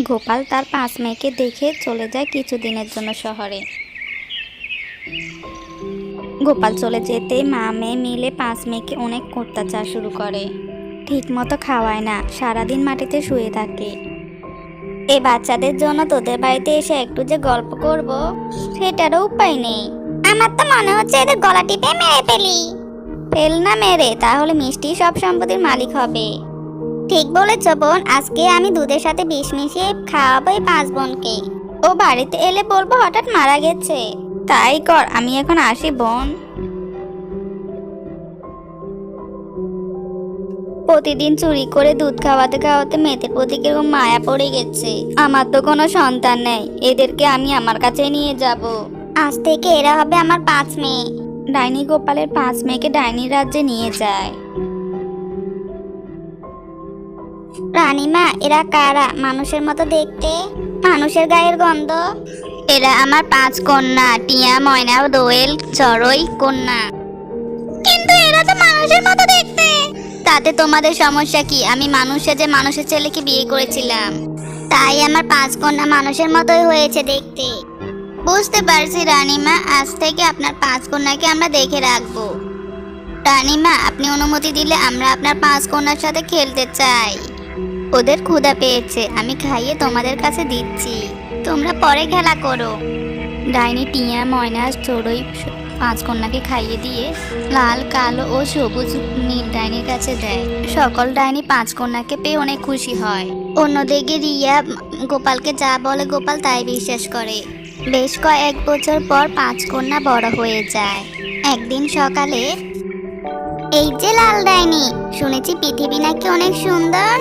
গোপাল তার 5 মেয়েকে দেখে চলে যায় কিছুদিনের জন্য শহরে। গোপাল চলে যেতে মা মেয়ে মিলে 5 মেয়েকে অনেক অত্যাচার শুরু করে। ঠিক মতো খাওয়ায় না, সারাদিন মাটিতে শুয়ে থাকে। এই বাচ্চাদের জন্য তোদের বাড়িতে এসে একটু যে গল্প করব, সেটারও উপায় নেই। আমার তো মনে হচ্ছে এদের গলা টিপে মেরে ফেলি। ফেল না মেরে, তাহলে মিষ্টি সব সম্পত্তির মালিক হবে। ঠিক বলেছ বোন, আজকে আমি দুধের সাথে বিষ মিশিয়ে খাওয়াবো এই 5 বোনকে। ও বাড়িতে এলে বলবো হঠাৎ মারা গেছে। তাই কর, আমি এখন আসি বোন। প্রতিদিন চুরি করে দুধ খাওয়াতে খাওয়াতে মেয়েদের প্রতি কিরকম মায়া পড়ে গেছে। আমার তো কোনো সন্তান নেই, এদেরকে আমি আমার কাছে নিয়ে যাব। আজ থেকে এরা হবে আমার 5 মেয়ে। ডাইনি গোপালের 5 মেয়েকে ডাইনির রাজ্যে নিয়ে যায়। রানীমা, এরা কারা? মানুষের মতো দেখতে, মানুষের গায়ের গন্ধ। এরা আমার 5 কন্যা, টিয়া, ময়না, দোয়েল, চড়ই কন্যা। কিন্তু এরা তো মানুষের মতো দেখতে। তাতে তোমাদের সমস্যা কি? আমি মানুষে যে মানুষের ছেলেকে বিয়ে করেছিলাম, তাই আমার 5 কন্যা মানুষের মতোই হয়েছে দেখতে। বুঝতে পারছি রানীমা, আজ থেকে আপনার 5 কন্যাকে আমরা দেখে রাখবো। রানীমা, আপনি অনুমতি দিলে আমরা আপনার 5 কন্যার সাথে খেলতে চাই। ওদের ক্ষুধা পেয়েছে, আমি খাইয়ে তোমাদের কাছে দিচ্ছি, তোমরা পরে খেলা করো। ডাইনি টিয়া, ময়না, চড়ুই 5 কন্যাকে খাইয়ে দিয়ে লাল, কালো ও সবুজ নীল ডাইনির কাছে দেয়। সকল ডাইনি 5 কন্যাকে পেয়ে অনেক খুশি হয়। অন্যদিকে রিয়া গোপালকে যা বলে গোপাল তাই বিশ্বাস করে। বেশ কয়েক বছর পর 5 কন্যা বড় হয়ে যায়। একদিন সকালে, এই যে লাল ডাইনি, শুনেছি পৃথিবী নাকি অনেক সুন্দর।